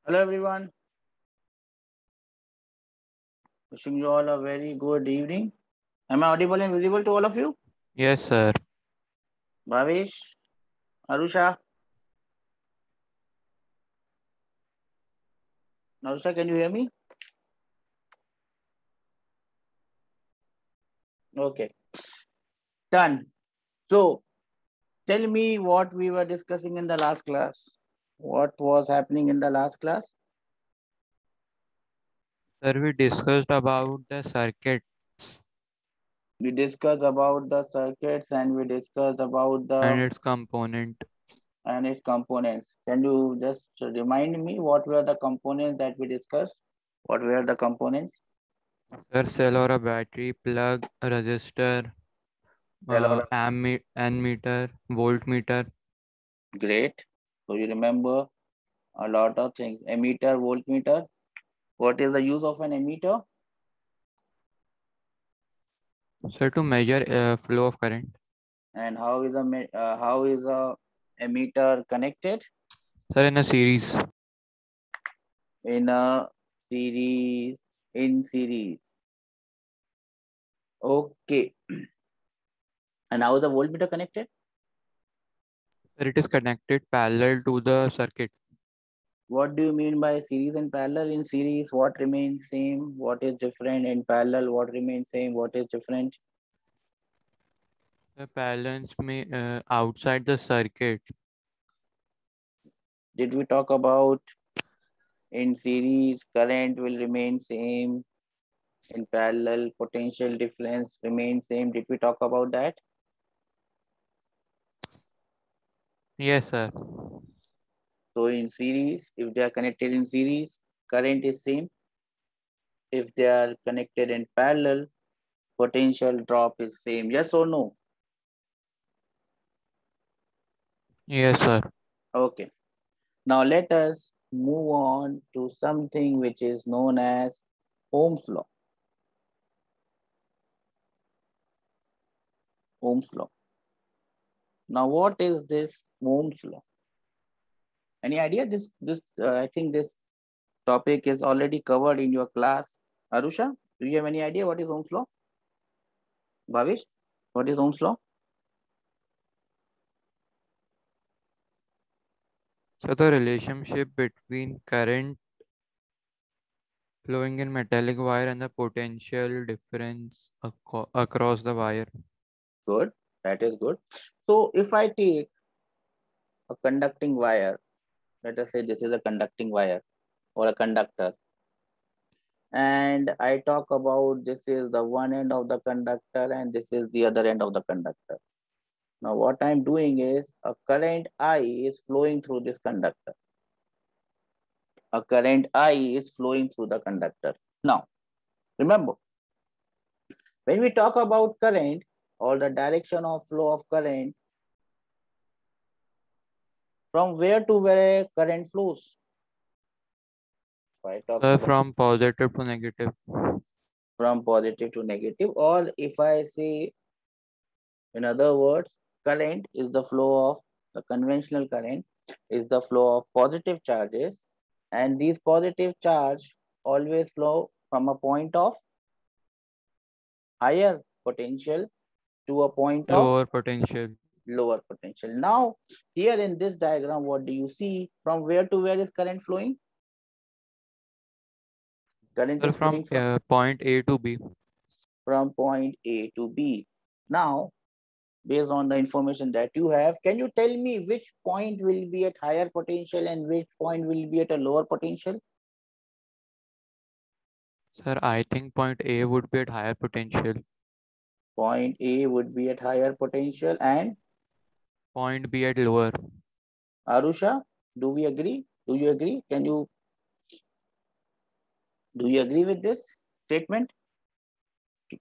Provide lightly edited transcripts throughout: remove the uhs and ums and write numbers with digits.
Hello everyone, wishing you all a very good evening. Am I audible and visible to all of you? Yes, sir. Bhavesh, Arusha, Arusha, can you hear me? Okay, done. So, tell me what we were discussing in the last class. What was happening in the last class? Sir, we discussed about the circuits We discussed about the circuits and we discussed about and the its component. and its components. Can you just remind me what were the components that we discussed? What were the components? Sir, cell or a battery, plug, a resistor, Tell ammeter, voltmeter. Great. So you remember a lot of things. Ammeter, voltmeter. What is the use of an ammeter? Sir, to measure flow of current. And how is a ammeter connected? Sir, in a series. In a series. In series. Okay. And how is the voltmeter connected? Sir, it is connected parallel to the circuit. What do you mean by series and parallel? In series, what remains same? What is different? In parallel, what remains same? What is different? The balance may outside the circuit. Did we talk about in series current will remain same? In parallel, potential difference remains same? Did we talk about that? Yes, sir. So in series, if they are connected in series, current is same. If they are connected in parallel, potential drop is same. Yes or no? Yes, sir. Okay. Now let us move on to something which is known as Ohm's law. Ohm's law. Now what is this Ohm's law? Any idea? This I think this topic is already covered in your class. Arusha, do you have any idea what is Ohm's law? Bhavish, what is Ohm's law? So the relationship between current flowing in metallic wire and the potential difference across the wire. Good. That is good. So if I take a conducting wire, let us say this is a conducting wire or a conductor, and I talk about this is the one end of the conductor and this is the other end of the conductor. Now what I'm doing is a current I is flowing through this conductor. A current I is flowing through the conductor. Now remember, when we talk about current or the direction of flow of current, from where to where current flows? If I talk about From positive to negative. from positive to negative, or if I say, in other words, current is the flow of the conventional current is the flow of positive charges, and these positive charge always flow from a point of higher potential to a point of Lower potential. lower potential. Now, here in this diagram, what do you see? From where to where is current flowing? Current is From flowing from point A to B. point A to B. Now, based on the information that you have, can you tell me which point will be at higher potential and which point will be at a lower potential? Sir, I think point A would be at higher potential. Point A would be at higher potential, and Point B at lower. Arusha, do we agree? Do you agree? Do you agree with this statement?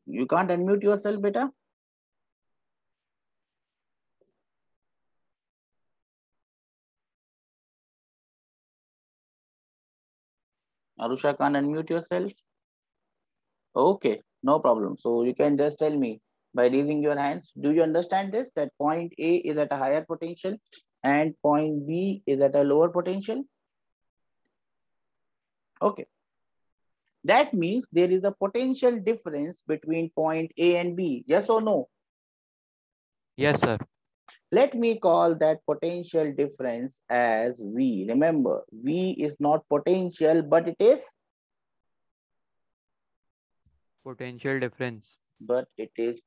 You can't unmute yourself, beta. Arusha can't unmute yourself. Okay, no problem. So you can just tell me by raising your hands. Do you understand this? That point A is at a higher potential and point B is at a lower potential? Okay. That means there is a potential difference between point A and B. Yes or no? Yes, sir. Let me call that potential difference as V. Remember, V is not potential, but it is Potential difference.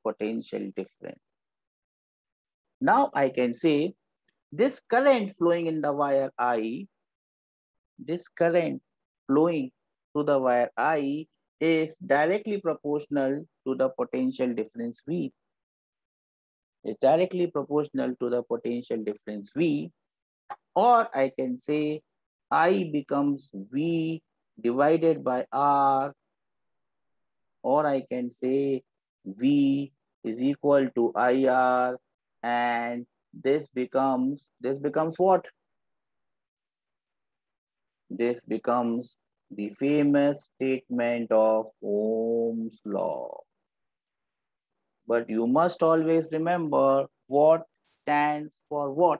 potential difference. Now I can say this current flowing in the wire I, this current flowing through the wire I is directly proportional to the potential difference V. Is directly proportional to the potential difference V, or I can say I becomes V divided by R, or I can say V is equal to IR, and this becomes what? This becomes the famous statement of Ohm's law. But you must always remember what stands for what.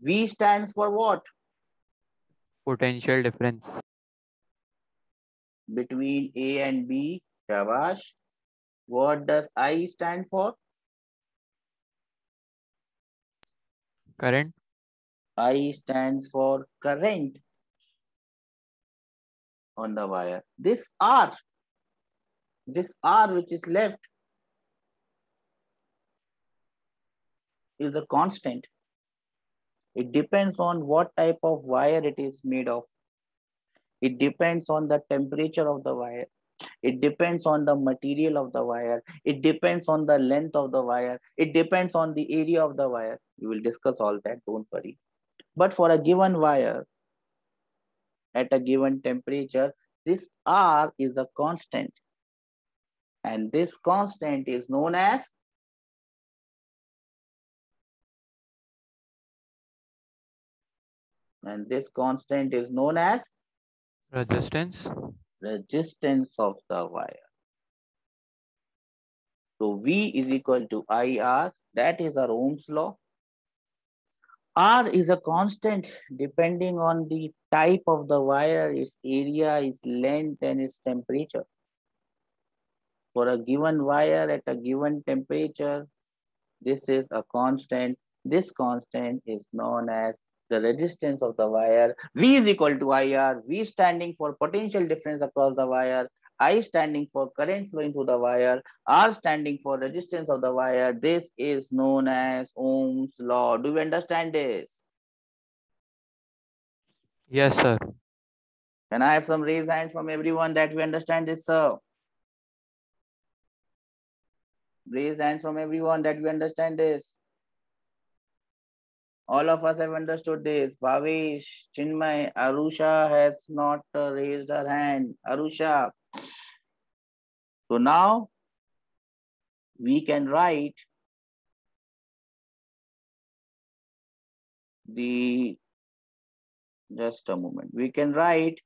V stands for what? Potential difference. Between A and B. Shabash. What does I stand for? Current. I stands for current on the wire. This R which is left is a constant. It depends on what type of wire it is made of. It depends on the temperature of the wire. It depends on the material of the wire. It depends on the length of the wire. It depends on the area of the wire. We will discuss all that, don't worry. But for a given wire at a given temperature, this R is a constant. And this constant is known as Resistance. resistance of the wire. So V is equal to IR. That is our Ohm's law. R is a constant depending on the type of the wire, its area, its length, and its temperature. For a given wire at a given temperature, this is a constant. This constant is known as the resistance of the wire. V is equal to IR. V standing for potential difference across the wire. I standing for current flowing through the wire. R standing for resistance of the wire. This is known as Ohm's law. Do you understand this? Yes, sir. Can I have some raised hands from everyone that we understand this, sir? Raise hands from everyone that we understand this. All of us have understood this. Bhavesh, Chinmay, Arusha has not raised her hand. Arusha. So now we can write just a moment. We can write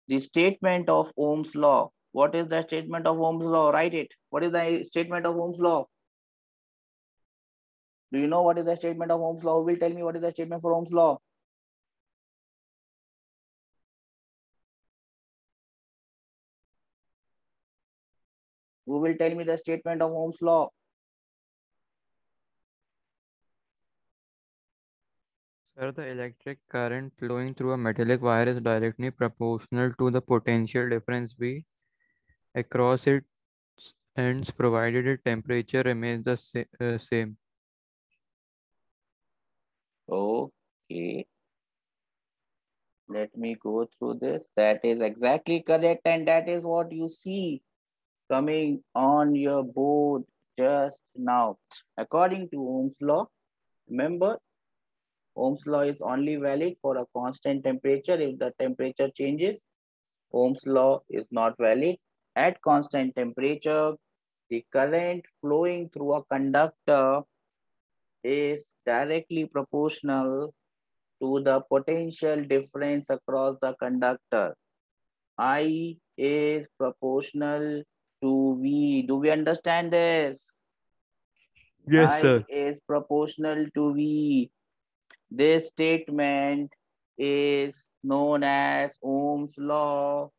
the statement of Ohm's law. What is the statement of Ohm's law? Write it. What is the statement of Ohm's law? Do you know what is the statement of Ohm's law? Who will tell me what is the statement for Ohm's law? Who will tell me the statement of Ohm's law? Sir, the electric current flowing through a metallic wire is directly proportional to the potential difference V across its ends, provided its temperature remains the same. Okay. Let me go through this. That is exactly correct. And that is what you see coming on your board just now. According to Ohm's law, remember, Ohm's law is only valid for a constant temperature. If the temperature changes, Ohm's law is not valid. At constant temperature, the current flowing through a conductor is directly proportional to the potential difference across the conductor. I is proportional to V. Do we understand this? Yes, I sir. is proportional to V. This statement is known as Ohm's law.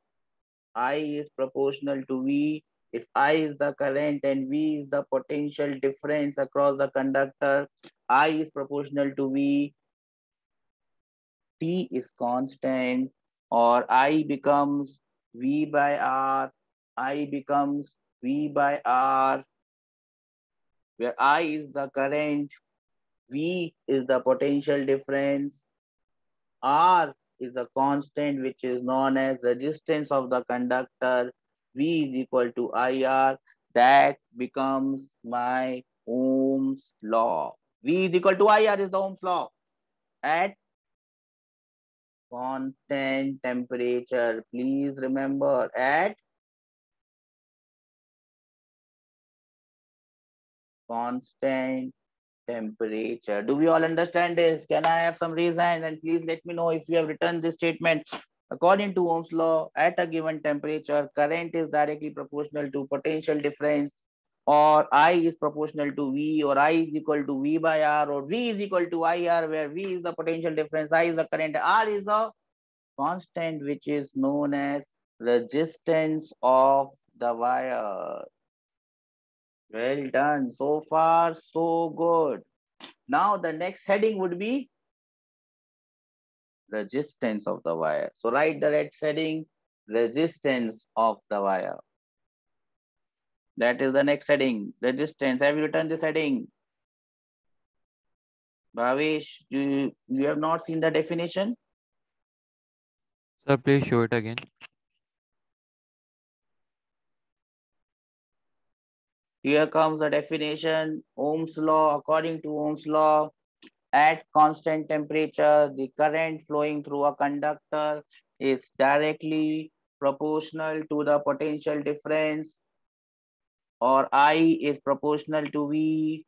I is proportional to V. If I is the current and V is the potential difference across the conductor, I is proportional to V, T is constant, or I becomes V by R, I becomes V by R, where I is the current, V is the potential difference, R is a constant which is known as resistance of the conductor, V is equal to IR. That becomes my Ohm's law. V is equal to IR is the Ohm's law at constant temperature. Please remember, at constant temperature. Do we all understand this? Can I have some reason? And please let me know if you have written this statement. According to Ohm's law, at a given temperature, current is directly proportional to potential difference, or I is proportional to V, or I is equal to V by R, or V is equal to IR, where V is the potential difference, I is the current, R is a constant which is known as resistance of the wire. Well done. So far, so good. Now the next heading would be resistance of the wire. So write the red heading, resistance of the wire. That is the next heading, resistance. Have you written this heading? Bhavesh, you have not seen the definition? Sir, please show it again. Here comes the definition. Ohm's law. According to Ohm's law, at constant temperature, the current flowing through a conductor is directly proportional to the potential difference, or I is proportional to V,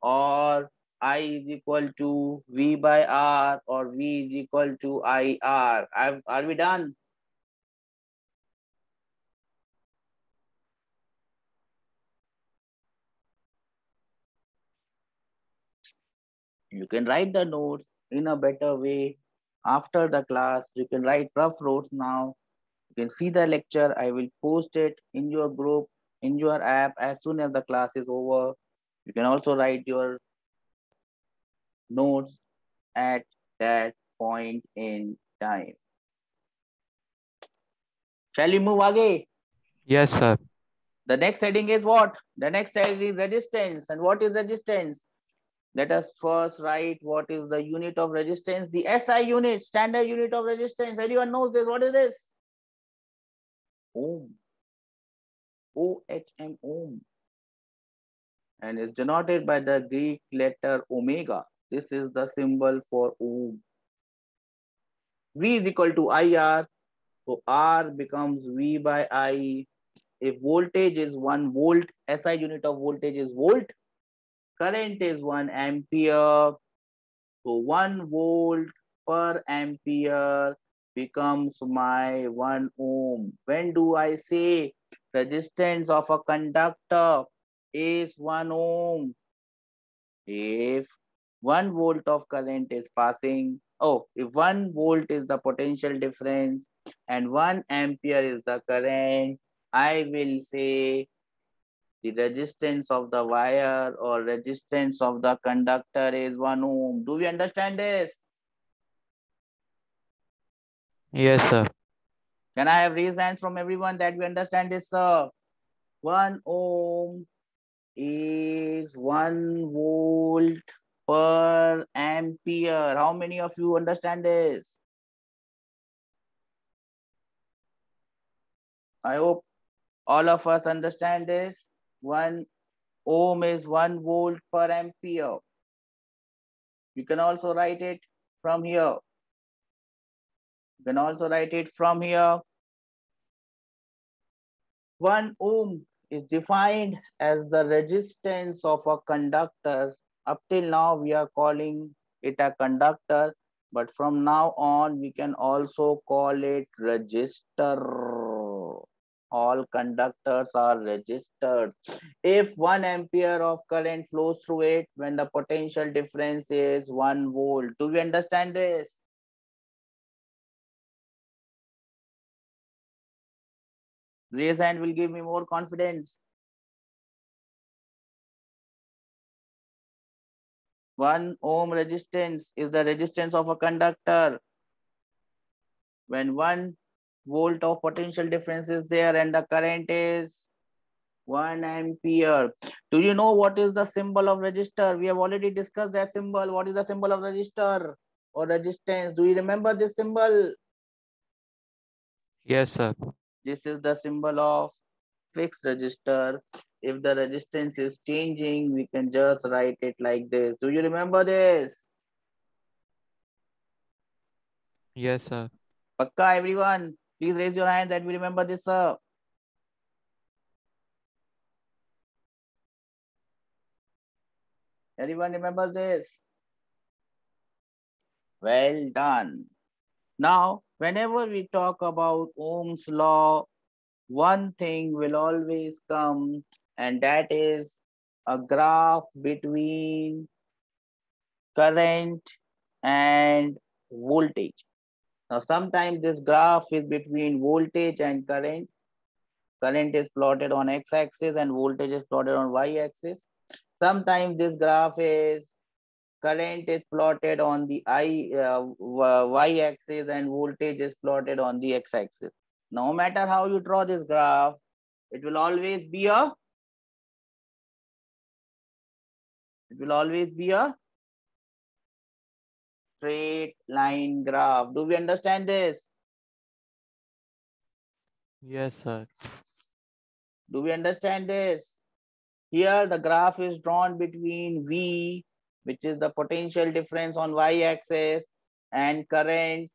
or I is equal to V by R, or V is equal to IR. Are we done? You can write the notes in a better way after the class. You can write rough notes now. You can see the lecture. I will post it in your group, in your app as soon as the class is over. You can also write your notes at that point in time. Shall we move again? Yes, sir. The next heading is what? The next heading is resistance. And what is resistance? Let us first write what is the unit of resistance. The SI unit, standard unit of resistance. Anyone knows this? What is this? Ohm. OHM, ohm. And is denoted by the Greek letter omega. This is the symbol for ohm. V is equal to IR. So R becomes V by I. If voltage is 1 volt, SI unit of voltage is volt. Current is 1 ampere. So 1 volt per ampere becomes my 1 ohm. When do I say resistance of a conductor is 1 ohm? If 1 volt of current is passing, if 1 volt is the potential difference and 1 ampere is the current, I will say the resistance of the wire or resistance of the conductor is 1 ohm. Do we understand this? Yes, sir. Can I have reasons from everyone that we understand this, sir? 1 ohm is 1 volt per ampere. How many of you understand this? I hope all of us understand this. 1 ohm is 1 volt per ampere. You can also write it from here. You can also write it from here. 1 ohm is defined as the resistance of a conductor. Up till now, we are calling it a conductor, but from now on, we can also call it resistor. All conductors are registered. If 1 ampere of current flows through it, when the potential difference is 1 volt. Do we understand this? Raise hand will give me more confidence. 1 ohm resistance is the resistance of a conductor. When 1 volt of potential difference is there and the current is 1 ampere. Do you know what is the symbol of resistor? We have already discussed that symbol. What is the symbol of resistor or resistance? Do you remember this symbol? Yes, sir. This is the symbol of fixed resistor. If the resistance is changing, we can just write it like this. Do you remember this? Yes, sir. Pakka, everyone, please raise your hand that we remember this, sir. Everyone remember this? Well done. Now, whenever we talk about Ohm's law, one thing will always come, and that is a graph between current and voltage. Now, sometimes this graph is between voltage and current. Current is plotted on x-axis and voltage is plotted on y-axis. Sometimes this graph is current is plotted on the y-axis and voltage is plotted on the x-axis. No matter how you draw this graph, it will always be a straight line graph. Do we understand this? Yes, sir. Do we understand this? Here the graph is drawn between V, which is the potential difference on y-axis, and current,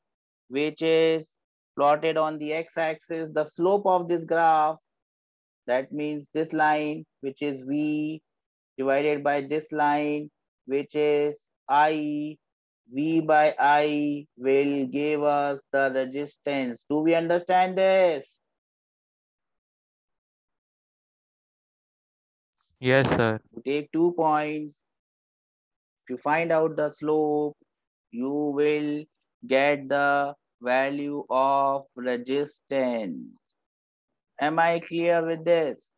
which is plotted on the x-axis. The slope of this graph, that means this line, which is V, divided by this line, which is I. V by I will give us the resistance. Do we understand this? Yes, sir. You take 2 points. If you find out the slope, you will get the value of resistance. Am I clear with this?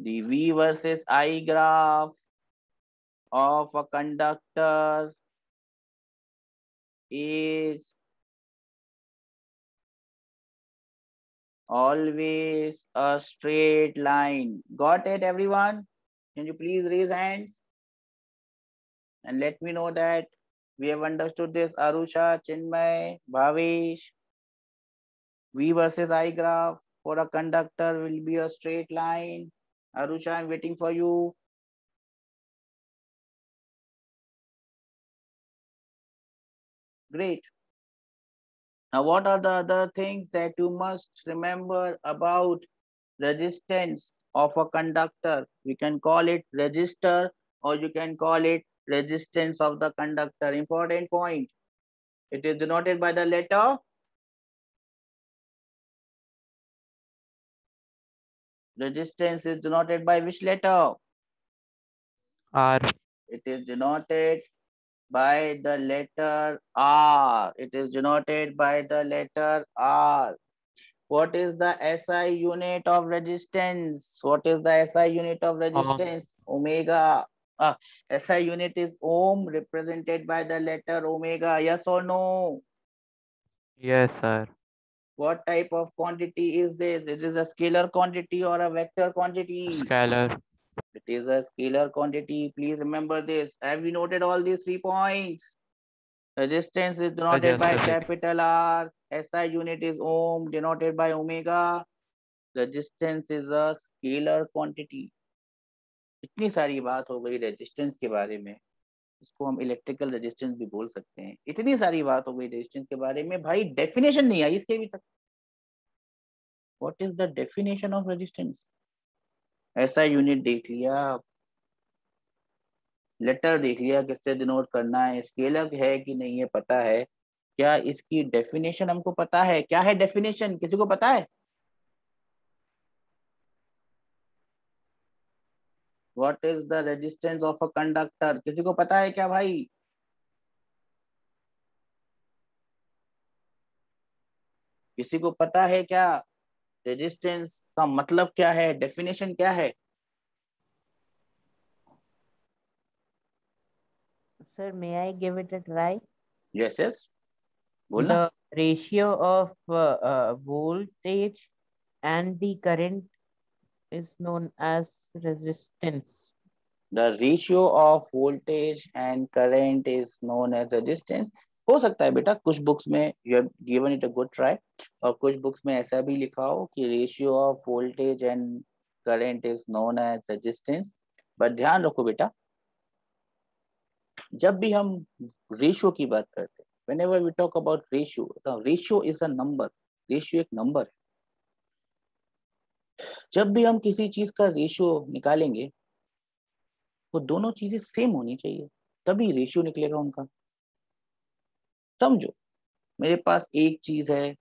The V versus I graph of a conductor is always a straight line. Got it, everyone? Can you please raise hands and let me know that we have understood this? Arusha, Chinmay, Bhavesh. V versus I graph for a conductor will be a straight line. Arusha, I'm waiting for you. Great. Now, what are the other things that you must remember about resistance of a conductor? We can call it resistor or you can call it resistance of the conductor. Important point. It is denoted by the letter. Resistance is denoted by which letter? R. It is denoted by the letter R. It is denoted by the letter R. What is the SI unit of resistance? What is the SI unit of resistance? Omega. SI unit is ohm represented by the letter omega. Yes or no? Yes, sir. What type of quantity is this? It is a scalar quantity or a vector quantity? Scalar. It is a scalar quantity. Please remember this. Have you noted all these 3 points? Resistance is denoted by capital R. SI unit is ohm denoted by omega. Resistance is a scalar quantity. इतनी सारी बात हो गई resistance के बारे में, इसको हम इलेक्ट्रिकल रेजिस्टेंस भी बोल सकते हैं. इतनी सारी बात हो गई रेजिस्टेंस के बारे में, भाई डेफिनेशन नहीं आई इसके अभी तक. What is the definition of resistance? ऐसा यूनिट देख लिया, लेटर देख लिया किससे डिनोट करना है, स्केलर है कि नहीं है पता है, क्या इसकी डेफिनेशन हमको पता है? क्या है डेफिनेशन, किसी को पता है? What is the resistance of a conductor, किसी को पता है क्या भाई? किसी को पता है क्या रेजिस्टेंस का मतलब क्या है, डेफिनेशन क्या है? Sir, may I give it a try? Yes yes, बोलना। The ratio of voltage and the current is known as resistance. The ratio of voltage and current is known as resistance. हो सकता है बेटा कुछ books में you have given it a good try, और कुछ books में ऐसा भी लिखा हो कि ratio of voltage and current is known as resistance. But ध्यान रखो बेटा, जब भी हम रेशियो की बात करते हैं, whenever we talk about ratio, the ratio is a number, ratio एक नंबर है। जब भी हम किसी चीज का रेशियो निकालेंगे, वो दोनों चीजें सेम होनी चाहिए, तभी रेशियो निकलेगा उनका। समझो, मेरे पास एक चीज है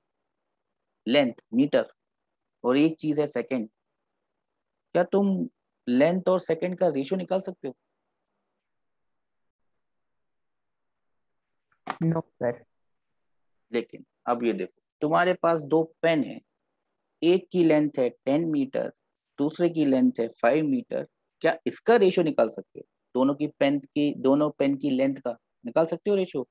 लेंथ मीटर, और एक चीज है सेकंड। क्या तुम लेंथ और सेकंड का रेशियो निकाल सकते हो? No, sir. लेकिन अब ये देखो, तुम्हारे पास दो पेन है, एक की लेंथ है 10 मीटर, दूसरे की लेंथ है 5 मीटर। क्या इसका रेशियो निकाल सकते हो? दोनों पेन की लेंथ का निकाल सकते हो रेशियो?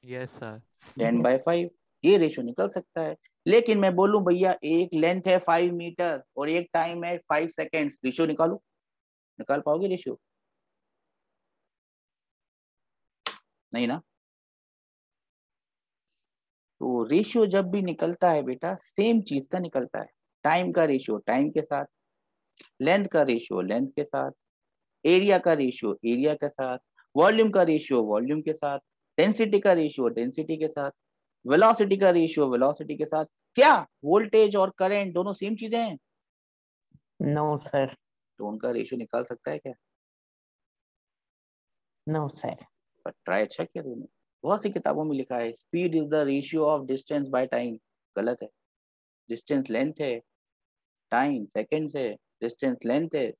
Yes, sir. 10/5, ये रेशियो निकल सकता है। लेकिन मैं बोलूं भैया एक लेंथ है 5 मीटर और एक टाइम है 5 सेकेंड्स, रेशियो निकालो, निकाल पाओगे रेशियो? नहीं ना। तो रेशियो जब भी निकलता है बेटा, सेम चीज का निकलता है। टाइम का रेशियो टाइम के साथ, लेंथ का रेशियो लेंथ के साथ, एरिया का रेशियो एरिया के साथ, वॉल्यूम का रेशियो वॉल्यूम के साथ, डेंसिटी का रेशियो डेंसिटी के साथ, वेलोसिटी का रेशियो वेलोसिटी के साथ। क्या वोल्टेज और करंट दोनों सेम चीजें हैं? No, sir. तो उनका रेशियो निकाल सकता है क्या? No, sir. पर ट्राई अच्छा किया तुमने। बहुत सी किताबों में लिखा है speed is the ratio of distance by time. गलत है। डिस्टेंस लेंथ है, टाइम सेकंड्स है। डिस्टेंस लेंथ है,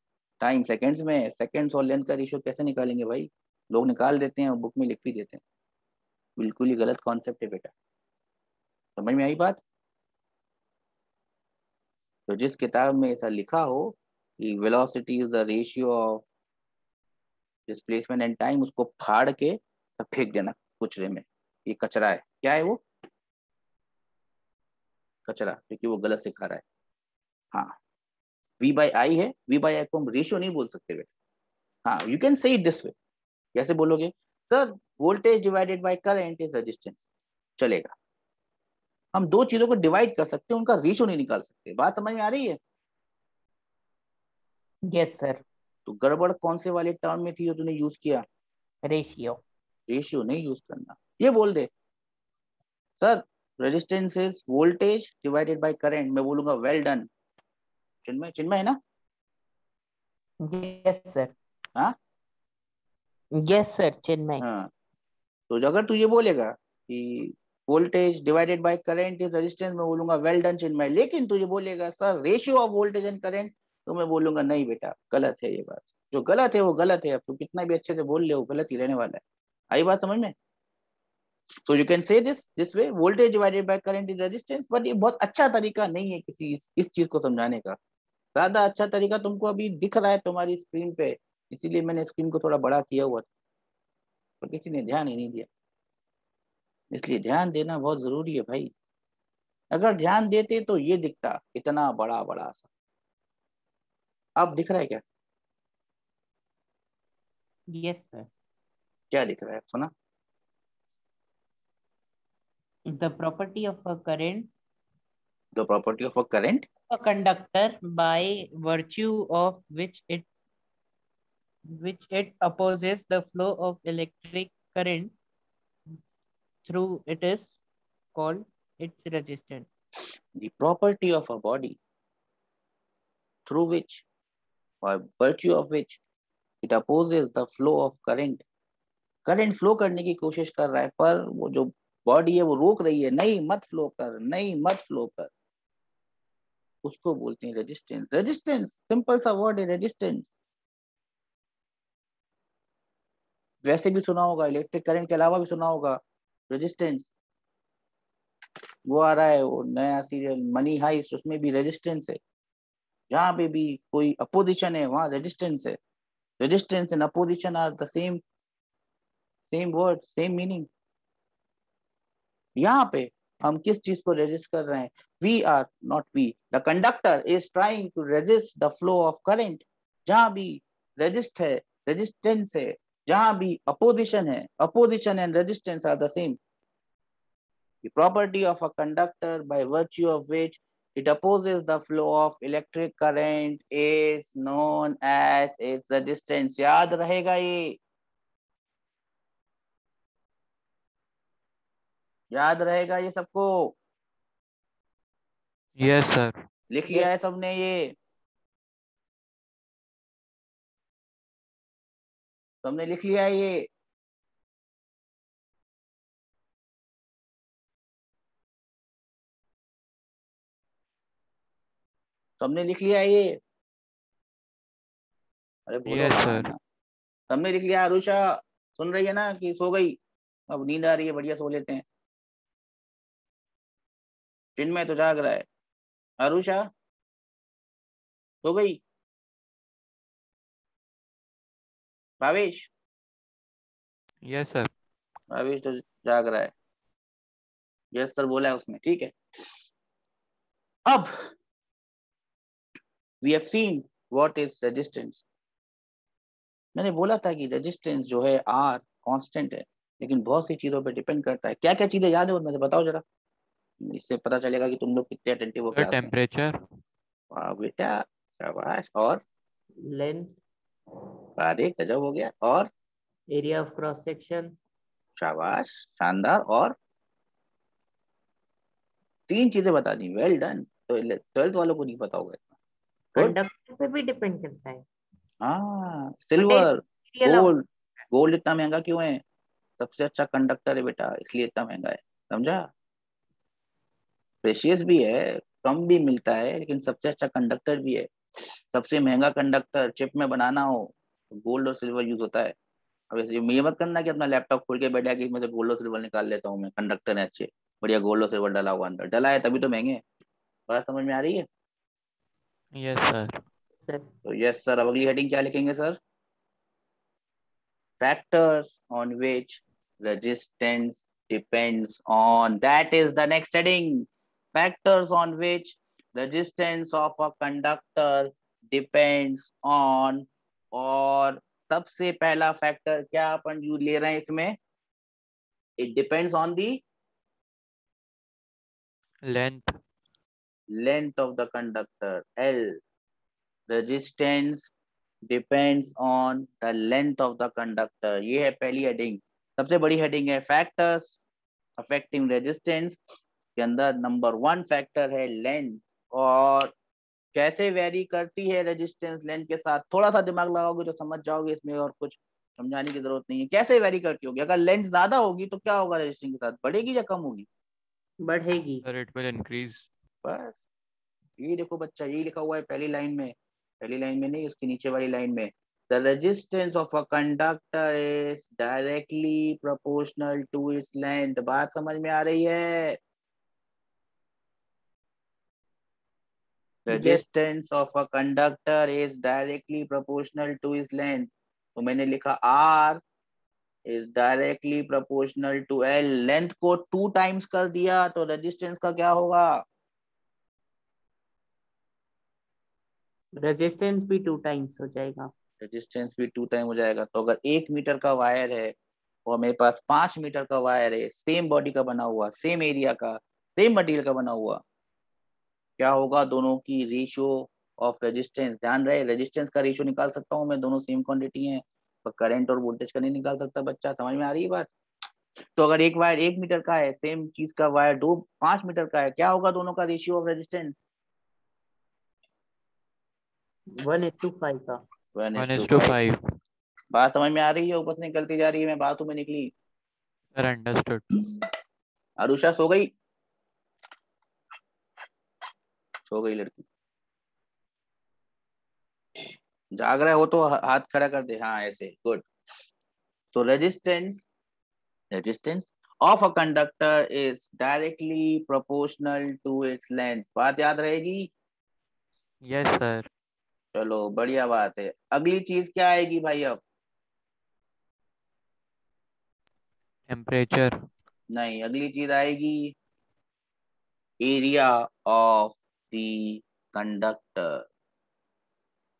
टाइम सेकंड्स में है। सेकंड्स और लेंथ का रेशियो कैसे निकालेंगे भाई? लोग निकाल देते हैं और बुक में लिख भी देते हैं। बिल्कुल ही गलत कॉन्सेप्ट है बेटा। समझ में आई बात? तो जिस किताब में ऐसा लिखा हो कि velocity is the ratio of displacement and time, उसको फाड़ के सब फेंक देना कुचरे में। ये कचरा है। क्या है वो? कचरा, क्योंकि वो गलत सिखा रहा है। हाँ, वी बाई आई है, वी बाई आई को हम रेशियो नहीं बोल सकते बेटा। हाँ, you can say it this way. कैसे बोलोगे? Sir voltage divided by current is resistance, चलेगा। हम दो चीजों को डिवाइड कर सकते हैं, उनका रेशियो नहीं निकाल सकते। बात समझ में आ रही है? Yes, sir. तो गड़बड़ कौन से वाले टर्म में थी जो तूने यूज किया? Ratio. रेशियो नहीं यूज करना। ये बोल दे sir resistance is voltage divided by current, मैं बोलूंगा वेल डन। चिन्मय, चिन्मय है ना? Yes, sir. हाँ Yes, sir. Chinmay. हाँ। तो अगर तू ये बोलेगा कि voltage divided by current is resistance, मैं बोलूंगा वेल डन चिन्मय। लेकिन तू ये बोलेगा sir ratio of voltage and current, तो मैं बोलूंगा नहीं बेटा, गलत है ये बात। जो गलत है वो गलत है। अब तू कितना भी अच्छे से बोल ले, वो गलत ही रहने वाला है। आई बात समझ में? So you can say this way, voltage divided by current is resistance. But ये बहुत अच्छा तरीका नहीं है किसी इस चीज को समझाने का। ज्यादा अच्छा तरीका तुमको अभी दिख रहा है तुम्हारी स्क्रीन पे, इसीलिए मैंने स्क्रीन को थोड़ा बड़ा किया हुआ था, पर किसी ने ध्यान ही नहीं दिया। इसलिए ध्यान देना बहुत जरूरी है भाई। अगर ध्यान देते तो ये दिखता इतना बड़ा बड़ा सा। अब दिख रहा है क्या? Yes, sir. क्या दिख रहा है सुना? The property of a current, the property of a current. a conductor by virtue of which it opposes the flow of electric current through it is called its resistance. The property of a body through which or virtue of which it opposes the flow of current. Current flow करने की कोशिश कर रहा है, पर वो जो body है वो रोक रही है, नहीं मत फ्लो कर, नहीं मत फ्लो कर। उसको बोलते हैं रेजिस्टेंस। रेजिस्टेंस सिंपल सा वर्ड है, रेजिस्टेंस। वैसे भी सुना होगा, इलेक्ट्रिक करंट के अलावा भी सुना होगा रेजिस्टेंस। वो आ रहा है, वो नया सीरियल मनी हाइस्ट, उसमें भी रेजिस्टेंस है। जहाँ पे भी कोई अपोजिशन है वहाँ रेजिस्टेंस है। Resistance and opposition are the same word, same meaning. यहाँ पे हम किस चीज को रेजिस्ट कर रहे हैं? We are not we, the conductor is trying to resist the flow of current. जहां भी रेजिस्ट है, रेजिस्टेंस है, जहां भी अपोजिशन है, opposition and resistance R the same. The property of a conductor by virtue of which it opposes the flow of electric current is known as its resistance। याद रहेगा ये, याद रहेगा ये सबको? Yes sir. लिख लिया है सबने ये? सबने लिख लिया है ये? सबने लिख लिया है ये? अरे बोलो यस हाँ सर। ना। सबने लिख लिया? आरुषा सुन रही है ना कि सो गई? अब नींद आ रही है, बढ़िया सो लेते हैं। चिन्मय तो जाग रहा है। आरुषा सो गई? भावेश? Yes sir. भावेश तो जाग रहा है। यस सर बोला है उसने, ठीक है। अब we have seen what is resistance. मैंने बोला था कि रेजिस्टेंस जो है आर कांस्टेंट है, लेकिन बहुत सी चीजों पे डिपेंड करता है। क्या क्या चीजें याद है उनमें से बताओ जरा, इससे पता चलेगा कि तुम लोग कितने अटेंटिव हो सर क्लास में। टेम्परेचर। वाह बेटा, शाबाश। और लेंथ, अरे गजब हो गया। और एरिया ऑफ क्रॉस सेक्शन। शाबाश, शानदार। और तीन चीजें बता दी, वेल डन। तो 12th वालों को नहीं पता होगा इतना। गुड। कंडक्टर पे भी डिपेंड करता है। हाँ, Potential silver, of gold. Gold इतना महंगा क्यों है? सबसे अच्छा कंडक्टर है बेटा, इसलिए इतना महंगा है, समझा? प्रेशियस भी है, कम भी मिलता है, लेकिन सबसे अच्छा कंडक्टर भी है। सबसे महंगा कंडक्टर चिप में बनाना हो तो गोल्ड और सिल्वर यूज होता है। अब ऐसे ये मत करना कि अपना लैपटॉप खोल के बैठा कि इसमें से गोल्ड और सिल्वर निकाल लेता हूँ मैं, कंडक्टर है अच्छे, बढ़िया गोल्ड और सिल्वर डला हुआ, अंदर डला है तभी तो महंगे हैं। बात समझ में आ रही है? Yes sir. सर। तो यस सर। अब अगली हेडिंग क्या लिखेंगे sir? Factors on which resistance depends on. That is the next heading. Factors on which resistance of a conductor depends on. और सबसे पहला फैक्टर क्या अपन यू ले रहे हैं इसमें? It depends on the length. Length of the conductor, L। Resistance depends on the length of the conductor. ये है पहली हेडिंग, सबसे बड़ी हेडिंग है। फैक्टर्स अफेक्टिंग रेजिस्टेंस के अंदर नंबर 1 फैक्टर है लेंथ। और कैसे वेरी करती है रेजिस्टेंस लेंथ के साथ? थोड़ा सा दिमाग लगाओगे तो समझ जाओगे, इसमें और कुछ समझाने की जरूरत नहीं है। कैसे वेरी करती होगी? अगर लेंथ ज्यादा होगी तो क्या होगा रेजिस्टेंस के साथ, बढ़ेगी या कम होगी? बढ़ेगी। Sir it will increase. बस ये देखो बच्चा, यही लिखा हुआ है पहली लाइन में। पहली लाइन में नहीं, उसकी नीचे वाली लाइन में। The resistance of a conductor is directly proportional to its length. बात समझ में आ रही है? Yes. Resistance of a conductor is directly proportional to its length. तो मैंने लिखा R is directly proportional to L. Length को 2 टाइम्स कर दिया तो रेजिस्टेंस का क्या होगा? रेजिस्टेंस भी 2 टाइम्स हो जाएगा। रेजिस्टेंस भी 2 टाइम हो जाएगा। तो अगर 1 मीटर का वायर है और मेरे पास 5 मीटर का वायर है, सेम बॉडी का बना हुआ, सेम एरिया का, सेम मटेरियल का बना हुआ, क्या होगा दोनों की रेशियो ऑफ रेजिस्टेंस? ध्यान रहे, रेजिस्टेंस का रेशियो निकाल सकता हूँ मैं, दोनों सेम क्वांटिटी है, पर करंट और वोल्टेज का नहीं निकाल सकता। बच्चा समझ में आ रही है बात? तो अगर एक वायर 1 मीटर का है, सेम चीज का वायर 5 मीटर का है, क्या होगा दोनों का रेशियो ऑफ रेजिस्टेंस? 1:5 का। 1:5। 1:5। बात समझ में आ रही है? ऊपर से निकलती जा रही है, मैं बातों में निकली। Sir understood. अरुषा सो गई? सो गई लड़की? जाग रहा है वो तो हाथ खड़ा कर दे, हाँ ऐसे, गुड। तो resistance of a conductor is directly proportional to its length. बात याद रहेगी? Yes sir. चलो बढ़िया बात है। अगली चीज क्या आएगी भाई अब? टेम्परेचर। नहीं, अगली चीज आएगी एरिया ऑफ द कंडक्टर।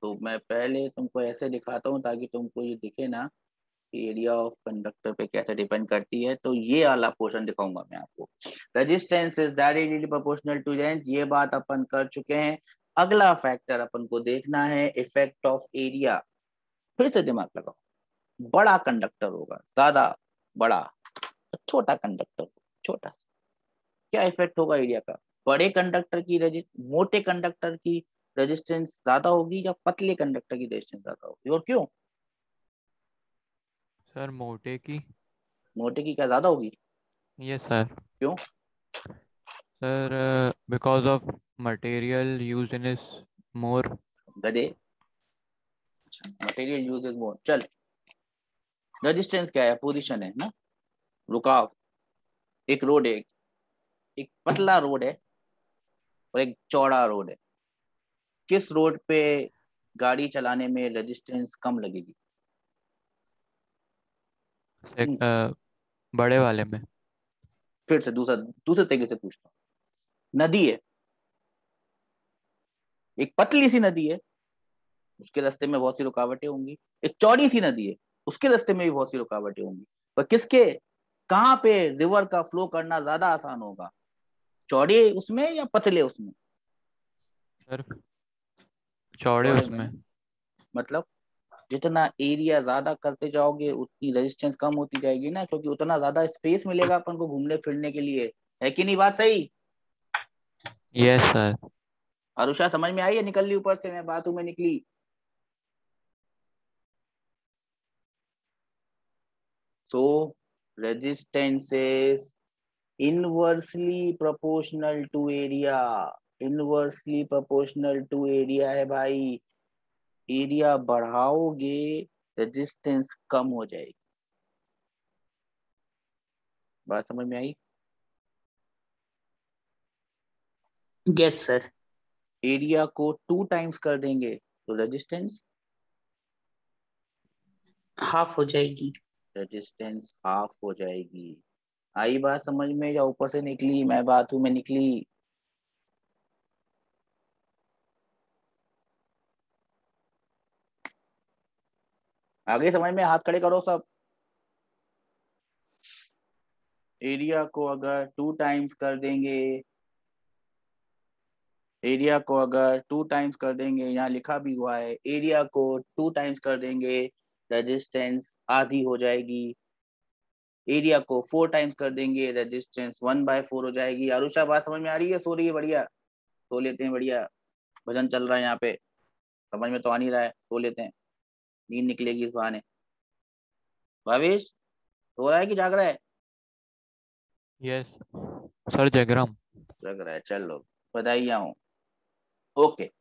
तो मैं पहले तुमको ऐसे दिखाता हूँ ताकि तुमको ये दिखे ना कि एरिया ऑफ कंडक्टर पे कैसे डिपेंड करती है। तो ये वाला पोर्शन दिखाऊंगा मैं आपको। Resistance is directly proportional to length, ये बात अपन कर चुके हैं। अगला फैक्टर अपन को देखना है इफेक्ट ऑफ एरिया। फिर से दिमाग लगाओ। बड़ा कंडक्टर होगा, ज्यादा बड़ा, छोटा कंडक्टर छोटा सा, क्या इफेक्ट होगा एरिया का? बड़े कंडक्टर की मोटे कंडक्टर की रेजिस्टेंस ज्यादा होगी या पतले कंडक्टर की रेजिस्टेंस ज्यादा होगी, और क्यों? सर मोटे की। मोटे की क्या ज्यादा होगी? Yes sir. क्यों? Sir because of material use in is more. गधे। Material use is more. चल, रेजिस्टेंस क्या है? पोजीशन है ना, रुकाव। एक रोड है, एक पतला रोड है और एक चौड़ा रोड है। किस रोड पे गाड़ी चलाने में रेजिस्टेंस कम लगेगी? बड़े वाले में। फिर से दूसरे तरीके से पूछता हूँ। नदी है, एक पतली सी नदी है, उसके रास्ते में बहुत सी रुकावटें होंगी। एक चौड़ी सी नदी है, उसके रास्ते में भी बहुत सी रुकावटें होंगी। पर किसके, कहाँ पे रिवर का फ्लो करना ज्यादा आसान होगा? चौड़े उसमें या पतले उसमें? सर चौड़े चौड़े में उसमें। ना। मतलब जितना एरिया ज्यादा करते जाओगे उतनी रेजिस्टेंस कम होती जाएगी ना, क्योंकि उतना ज्यादा स्पेस मिलेगा अपन को घूमने फिरने के लिए। है कि नहीं बात सही? Yes sir. अनुषा समझ में आई या निकल ली ऊपर से, मैं बातों में निकली? So resistance is inversely proportional to area. Inversely proportional to area है भाई। एरिया बढ़ाओगे रेजिस्टेंस कम हो जाएगी। बात समझ में आई? Yes sir. एरिया को 2 टाइम्स कर देंगे तो रेजिस्टेंस हाफ हो जाएगी। रेजिस्टेंस हाफ हो जाएगी। आई बात समझ में या ऊपर से निकली, मैं बातों में निकली? आगे समझ में? हाथ खड़े करो सब। एरिया को अगर 2 टाइम्स कर देंगे, एरिया को अगर 2 टाइम्स कर देंगे, यहाँ लिखा भी हुआ है, एरिया को 2 टाइम्स कर देंगे रेजिस्टेंस आधी हो जाएगी। एरिया को 4 टाइम्स कर देंगे रेजिस्टेंस 1/4 हो जाएगी। आरुषा बात समझ में आ रही है? सो रही है? बढ़िया, सो लेते हैं। बढ़िया भजन चल रहा है यहाँ पे। समझ में तो आ नहीं रहा है, सो लेते हैं, नींद निकलेगी इस बहाने। भावेश, सो रहा है कि जाग रहा है? यस सर जयग्राम। लग रहा है। चलो बधाइयाँ हो। ओके,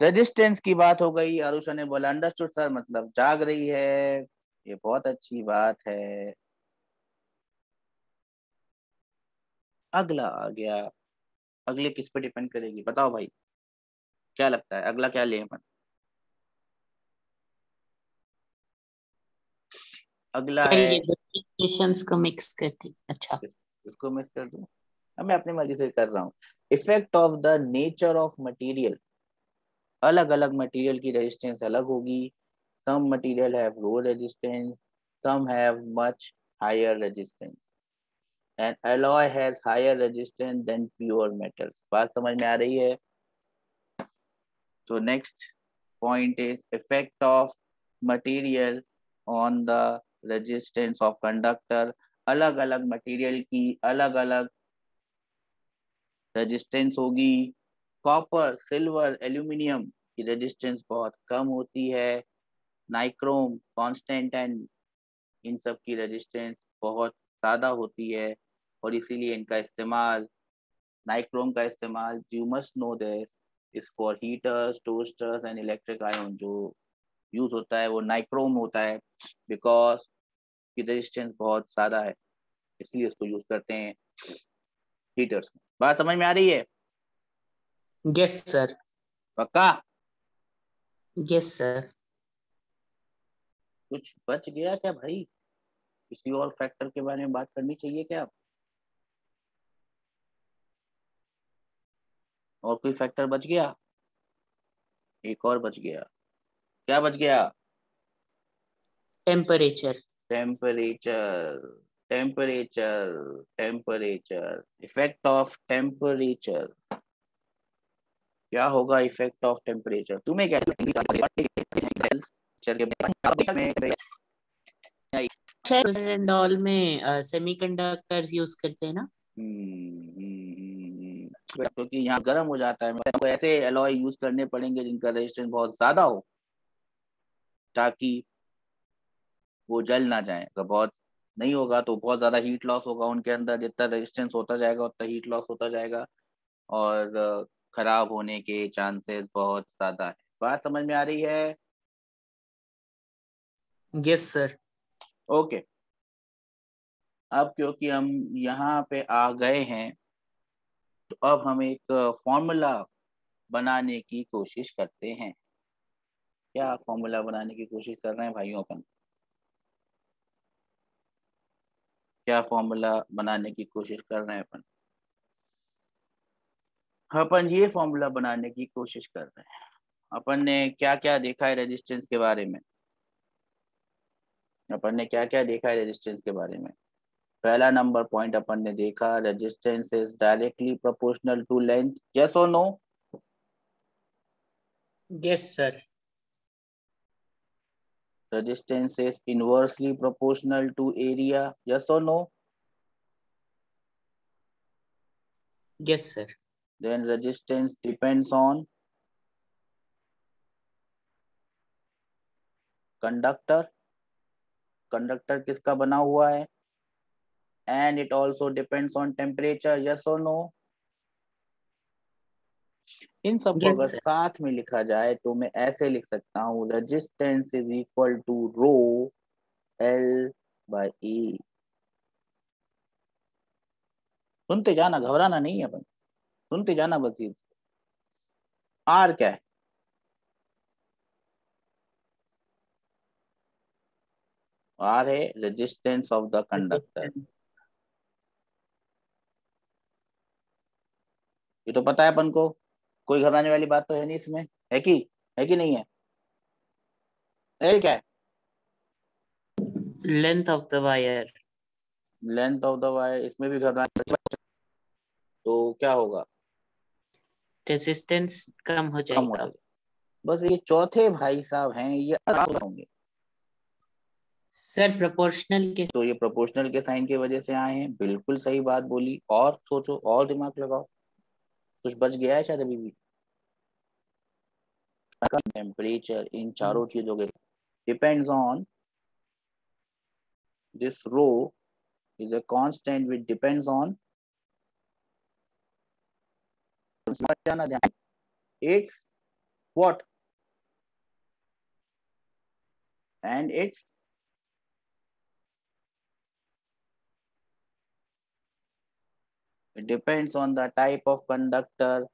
रेजिस्टेंस की बात हो गई। आरुषा ने बोला अंडरस्टूड सर, मतलब जाग रही है, ये बहुत अच्छी बात है। अगला आ गया। अगले किस पे डिपेंड करेगी बताओ भाई, क्या लगता है अगला क्या ले अपन? अगला सर है ये इक्वेशंस को मिक्स करती। अच्छा। इसको मिस कर दूं? अब मैं अपनी मर्जी से कर रहा हूँ। Effect of the nature of material. अलग अलग मटेरियल की रेजिस्टेंस अलग होगी। Some material have low resistance, some have much higher resistance, and alloy has higher resistance than pure metals। बात समझ में आ रही है? तो next point is effect of material on the resistance of conductor. अलग अलग मटेरियल की अलग अलग रेजिस्टेंस होगी। कॉपर, सिल्वर, एल्यूमिनियम की रेजिस्टेंस बहुत कम होती है। नाइक्रोम, कांस्टेंट एंड इन सब की रेजिस्टेंस बहुत ज़्यादा होती है, और इसीलिए इनका इस्तेमाल, नाइक्रोम का इस्तेमाल, you must know this, is for heaters, toasters and electric ion. जो यूज होता है वो नाइक्रोम होता है, बिकॉज की रेजिस्टेंस बहुत ज़्यादा है। इसलिए उसको यूज करते हैं हीटर्स में। बात समझ में आ रही है? Yes sir. पक्का? Yes sir. कुछ बच गया क्या भाई? किसी और फैक्टर के बारे में बात करनी चाहिए क्या? और कोई फैक्टर बच गया? एक और बच गया। क्या बच गया? Temperature. Temperature. Temperature. Temperature, effect of temperature. क्या होगा इफेक्ट ऑफ टेम्परेचर? तुम्हें क्या एंड ऑल में सेमीकंडक्टर्स यूज करते हैं ना। क्योंकि यहाँ गर्म हो जाता है, तो ऐसे एलॉय यूज करने पड़ेंगे जिनका रेजिस्टेंस बहुत ज्यादा हो, ताकि वो जल ना जाए। अगर बहुत नहीं होगा तो बहुत ज्यादा हीट लॉस होगा उनके अंदर, जितना रेजिस्टेंस होता जाएगा उतना हीट लॉस होता जाएगा और खराब होने के चांसेस बहुत ज्यादा है। बात समझ में आ रही है? Yes sir. ओके, अब क्योंकि हम यहाँ पे आ गए हैं तो अब हम एक फॉर्मूला बनाने की कोशिश करते हैं। क्या फॉर्मूला बनाने की कोशिश कर रहे हैं भाइयों अपन? क्या फॉर्मूला बनाने की कोशिश कर रहे हैं अपन? अपन ये फॉर्मूला बनाने की कोशिश कर रहे हैं। अपन ने क्या क्या देखा है रेजिस्टेंस के बारे में? अपन ने क्या क्या देखा है रेजिस्टेंस के बारे में? पहला नंबर पॉइंट अपन ने देखा, resistance is directly proportional to length. Yes or no? Yes sir. Resistance is inversely proportional to area. Yes or no? Yes sir. Then resistance depends on conductor. Conductor किसका बना हुआ है? And it also depends on temperature. Yes or no? इन सबको yes अगर sir. साथ में लिखा जाए तो मैं ऐसे लिख सकता हूँ, resistance is equal to rho L by E. सुनते जाना, घबराना नहीं है अपन, सुनते जाना बस। ये आर क्या है? आर है रेजिस्टेंस ऑफ द कंडक्टर। ये तो पता है अपन को, कोई घबराने वाली बात तो है नहीं इसमें, है कि नहीं है? एल क्या है? Length of the wire. Length of the wire. इसमें भी घबराने, तो क्या होगा? रेजिस्टेंस कम हो कम हो जाएगा। जाएगा। बस ये चौथे भाई साहब हैं, ये होंगे। सर प्रोपोर्शनल के। तो ये प्रोपोर्शनल के साइन की वजह से आए हैं, बिल्कुल सही बात बोली। और सोचो और दिमाग लगाओ, कुछ बच गया है शायद अभी भी। टेम्परेचर इन चारों चीजों के depends on this rho is a constant which depends on its what and its it depends on the type of conductor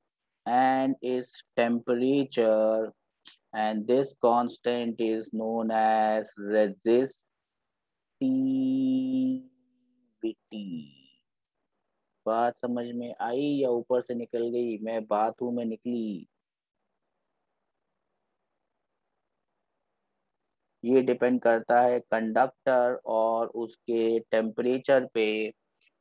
and its temperature, and this constant is known as resistivity. बात समझ में आई या ऊपर से निकल गई? मैं बात हूं, मैं निकली। ये डिपेंड करता है कंडक्टर और उसके टेम्परेचर पे।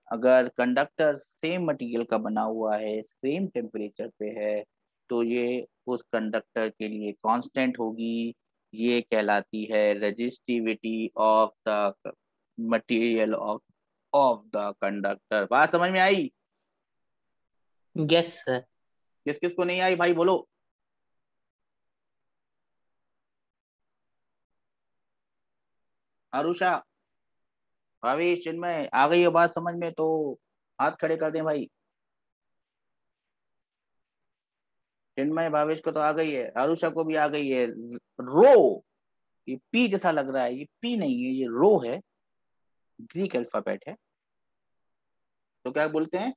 अगर कंडक्टर सेम मटेरियल का बना हुआ है, सेम टेम्परेचर पे है, तो ये उस कंडक्टर के लिए कांस्टेंट होगी। ये कहलाती है resistivity of the material of the conductor. बात समझ में आई? Yes sir. किस किस को नहीं आई भाई बोलो? आरुषा, भावेश, चिन्मय, आ गई है बात समझ में तो हाथ खड़े कर दें भाई। चिन्मय भावेश को तो आ गई है, आरुषा को भी आ गई है। रो, ये पी जैसा लग रहा है, ये पी नहीं है, ये रो है, ग्रीक अल्फाबेट है। तो क्या बोलते हैं,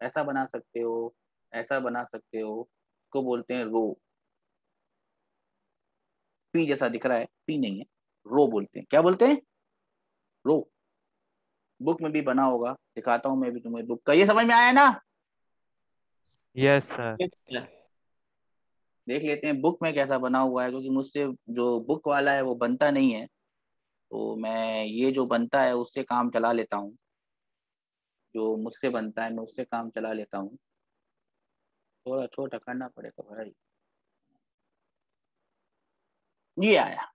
ऐसा बना सकते हो, ऐसा बना सकते हो, को बोलते हैं रो। पी जैसा दिख रहा है, पी नहीं है, रो बोलते हैं। क्या बोलते हैं, रो। बुक में भी बना होगा, दिखाता हूं मैं भी तुम्हें बुक का। ये समझ में आया ना? Yes sir. Yes, sir. देख लेते हैं बुक में कैसा बना हुआ है, क्योंकि मुझसे जो बुक वाला है वो बनता नहीं है, तो मैं ये जो बनता है उससे काम चला लेता हूँ। जो मुझसे बनता है मैं उससे काम चला लेता हूँ। थोड़ा छोटा करना पड़ेगा भाई। ये आया।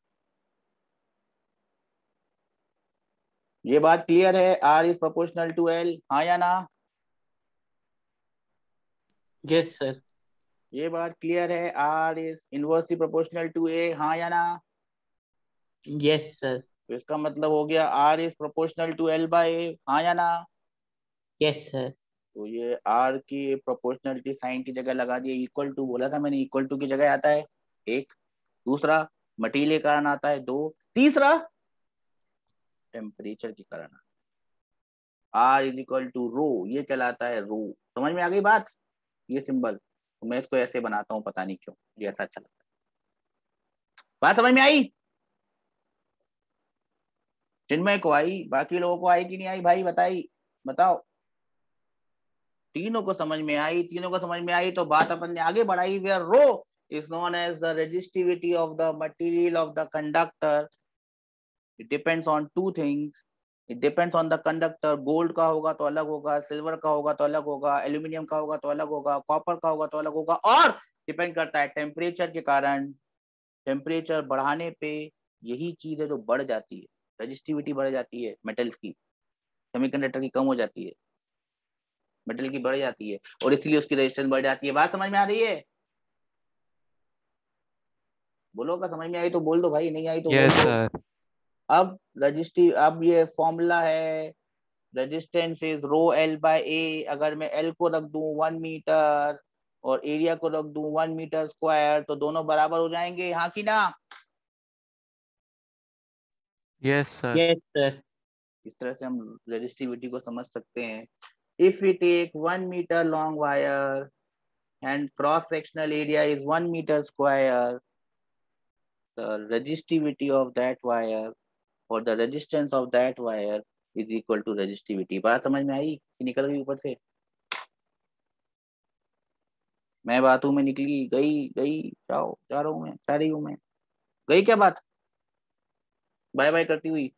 ये बात क्लियर है, R is proportional to L, हाँ या ना? Yes, sir. ये बात क्लियर है, R is inversely proportional to A, हाँ या ना? Yes, sir. तो इसका मतलब हो गया R is proportional to L by A, हाँ या ना? Yes, sir. तो ये आर की प्रोपोर्शनलिटी साइन की जगह लगा दिए, इक्वल टू बोला था मैंने, इक्वल टू की जगह आता है एक। दूसरा मटीरियल के कारण आता है दो। तीसरा टेम्परेचर के कारण। आर इज इक्वल टू रो, ये कहलाता है रो। समझ में आ गई बात? ये सिंबल, तो मैं इसको ऐसे बनाता हूँ, पता नहीं क्यों ये ऐसा अच्छा लगता है। बात समझ में आई? चिन्मय को आई, बाकी लोगों को आई कि नहीं आई भाई, बताई बताओ। तीनों को समझ में आई, तीनों को समझ में आई, तो बात अपन ने आगे बढ़ाई। Where rho is known as the resistivity of the material of the conductor. It depends on two things. It depends on the conductor. Gold का होगा तो अलग होगा, सिल्वर का होगा तो अलग होगा, एल्यूमिनियम का होगा तो अलग होगा, कॉपर का होगा तो अलग होगा, और डिपेंड करता है टेम्परेचर के कारण। टेम्परेचर बढ़ाने पे यही चीज है जो बढ़ जाती है, रेजिस्टिविटी बढ़ जाती है मेटल्स की, सेमीकंडक्टर की कम हो जाती है, मेटल की बढ़ जाती है, और इसलिए उसकी रेजिस्टेंस बढ़ जाती है। बात समझ में आ रही है? बोलो, का समझ में आई तो बोल दो भाई, नहीं आई तो बोल यस दो। सर। अब रजिस्टिव, अब ये फॉर्मूला है, resistance is rho L by A. अगर मैं एल को रख दूं 1 मीटर और एरिया को रख दूं 1 मीटर स्क्वायर, तो दोनों बराबर हो जाएंगे, हाँ की ना? Yes sir. Yes, sir. इस तरह से हम रेजिस्टिविटी को समझ सकते हैं। If we take 1 metre long wire and cross sectional area is 1 meter square, the resistivity of that wire or the resistance of that wire is equal to resistivity। बात समझ में आई कि निकल गई ऊपर से? मैं बातों में निकली, गई गई, जाओ, जा रहा हूँ मैं, जा रही हूँ मैं, गई क्या बात? बाय बाय करती हुई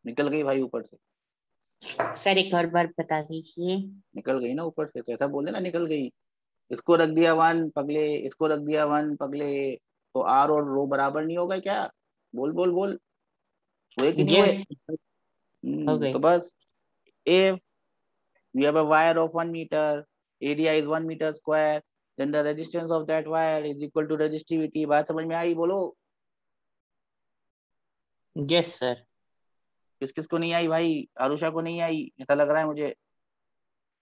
निकल गई भाई ऊपर से? सर एक और बार बता दीजिए। निकल गई ना ऊपर से, तो ऐसा बोल देना निकल गई। इसको रख दिया 1 पगले, इसको रख दिया 1 पगले, तो आर और रो बराबर नहीं होगा क्या? बोल बोल बोल, हुए कि नहीं हुए? Yes, हो तो गई। बस, if we have a wire of 1 meter, area is 1 meter square, then the resistance of that wire is equal to resistivity। बात समझ में आई? बोलो। Yes, sir. किस किस को नहीं आई भाई? आरुषा को नहीं आई ऐसा लग रहा है मुझे।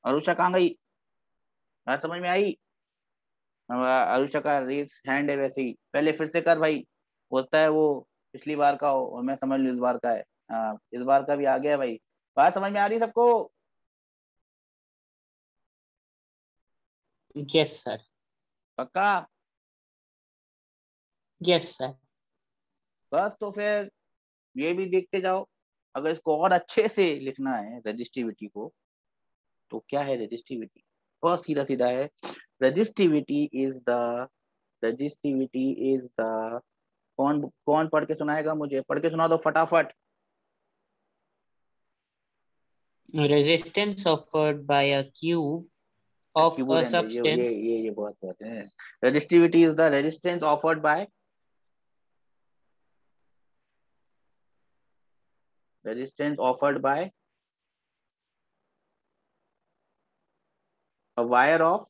आरुषा कहाँ गई? बात समझ में आई? आरुषा का रेस हैंड है वैसे ही, पहले फिर से कर भाई। होता है वो पिछली बार का हो, और मैं समझ लूँ इस बार का है। हाँ, इस बार का भी आ गया भाई। बात समझ में आ रही सबको? Yes, sir. पक्का? Yes, sir. बस, तो फिर ये भी देखते जाओ। अगर इसको और अच्छे से लिखना है रेजिस्टिविटी को, तो क्या है रेजिस्टिविटी? बहुत सीधा सीधा है। Resistivity is the, resistivity is the, कौन कौन पढ़ के सुनाएगा? मुझे पढ़ के सुना दो फटाफट। Resistance offered by a cube of क्यों a रहने दो, substance. ये बहुत बहुत है। Resistivity is the resistance offered by, resistance offered by a wire of,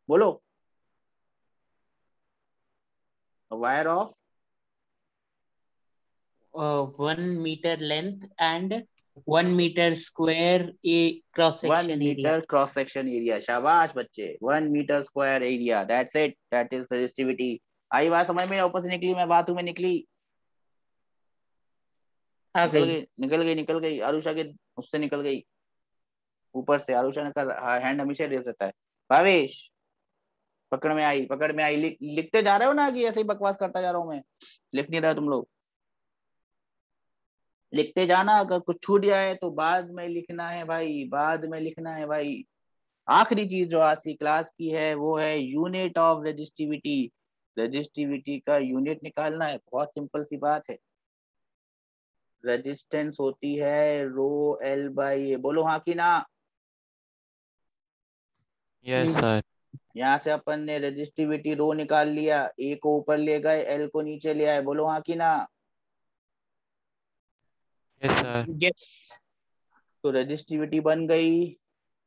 बोलो, a wire of 1 meter length and 1 meter square a cross 1 section area. Metre cross section area. शाबाश बच्चे, 1 metre square area, that's it, that is resistivity. आई बात समझ में? ऊपर से निकली मैं, बातों में निकली। आ निकल गई। गई निकल गई निकल गई, आरुषा के उससे निकल गई ऊपर से। आरुषा का हैंड हमेशा रेस रहता है। भावेश पकड़ में आई, पकड़ में आई। लिखते जा रहे हो ना कि ऐसे ही बकवास करता जा रहा हूं मैं? लिख नहीं रहे हो तुम लोग? लिखते जाना, अगर कुछ छूट जाए तो बाद में लिखना है भाई, बाद में लिखना है भाई। आखिरी चीज जो आज की क्लास की है वो है यूनिट ऑफ रेजिस्टिविटी। रेजिस्टिविटी का यूनिट निकालना है, बहुत सिंपल सी बात है। रेजिस्टेंस होती है रो एल बाई ए। बोलो हाँ कि ना? Yes sir. यहाँ से अपन ने रेजिस्टिविटी रो निकाल लिया, ए को ऊपर ले गए, एल को नीचे ले आए। बोलो हाँ कि ना? Yes sir. तो रेजिस्टिविटी बन गई।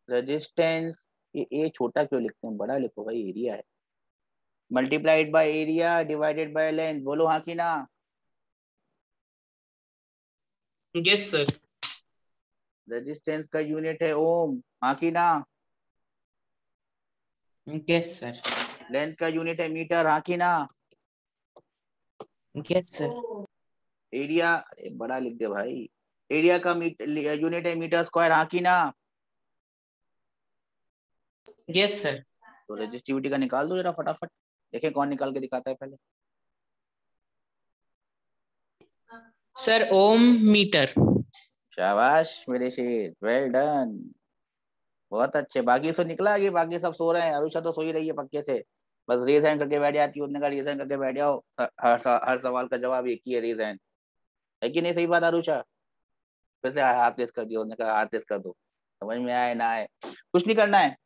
रेजिस्टेंस, ये ए छोटा क्यों लिखते हैं, बड़ा लिखो भाई, एरिया है। Multiplied by area divided by length. बोलो हाँ कि ना? Yes sir. रेजिस्टेंस का यूनिट है ओम। हाँ कि ना? Yes sir. लेंथ का यूनिट है मीटर। हाँ कि ना? Yes sir. एरिया, अरे बड़ा लिख दे भाई। एरिया का यूनिट है मीटर स्क्वायर। हाँ कि ना? Yes sir. तो रेजिस्टिविटी का निकाल दो जरा फटाफट, देखें कौन निकाल के दिखाता है पहले। सर ओम मीटर। शाबाश मेरे शेर, वेल डन, बहुत अच्छे। बाकी सब निकला कि बाकी सब सो रहे हैं? अरुषा तो सो ही रही है पक्के से, बस रेज हैंड करके बैठ जाती है। उसने कहा रेज हैंड करके बैठ जाओ, हर सवाल का जवाब एक ही है, रेज हैंड। है कि नहीं सही बात अरुषा? फिर से हाथ रेस कर दिया, उसने कहा हाथ रेस कर दो, समझ में आए ना आए कुछ नहीं करना है।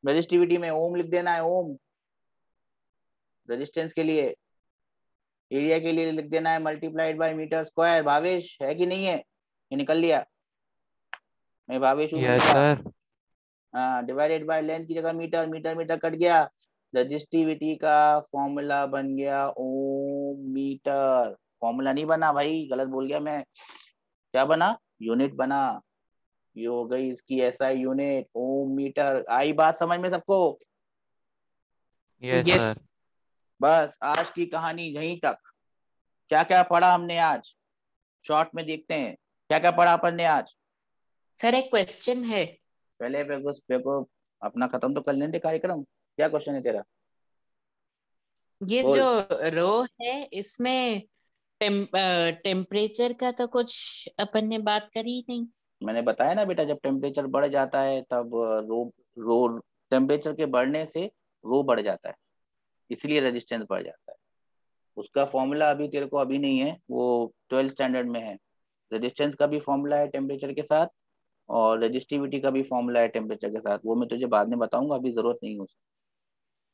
रेजिस्टिविटी में ओम लिख देना है, ओम। रेजिस्टेंस के लिए, एरिया के लिए लिख देना है multiplied by metre square. Bhavesh है कि नहीं है? ये निकल लिया? मैं भावेश हूँ कि नहीं यस था? सर। हाँ, डिवाइडेड बाय लेंथ की जगह मीटर, मीटर मीटर कट गया। रजिस्टिविटी का फॉर्मूला बन गया ओम मीटर। फॉर्मूला नहीं बना भाई, गलत बोल गया मैं। क्या बना? यूनिट बना। ये हो गई इसकी एसआई यूनिट, ओम मीटर। आई बात समझ में सबको? Yes yes sir. बस आज की कहानी यहीं तक। क्या क्या पढ़ा हमने आज, शॉर्ट में देखते हैं क्या क्या पढ़ा अपन ने आज। सर एक क्वेश्चन है। पहले पे को अपना खत्म तो कर लेने दे कार्यक्रम। क्या क्वेश्चन है तेरा? ये जो बोल। रो है इसमें टेम्परेचर का तो कुछ अपन ने बात करी नहीं। मैंने बताया ना बेटा, जब टेम्परेचर बढ़ जाता है तब रो रो टेम्परेचर के बढ़ने से रो बढ़ जाता है, इसलिए रेजिस्टेंस बढ़ जाता है। उसका फॉर्मूला अभी तेरे को अभी नहीं है, वो 12th स्टैंडर्ड में है। रेजिस्टेंस का भी फॉर्मूला है टेम्परेचर के साथ, और रेजिस्टिविटी का भी फॉर्मूला है टेम्परेचर के साथ। वो मैं तुझे बाद में बताऊंगा, अभी जरूरत नहीं है उसकी।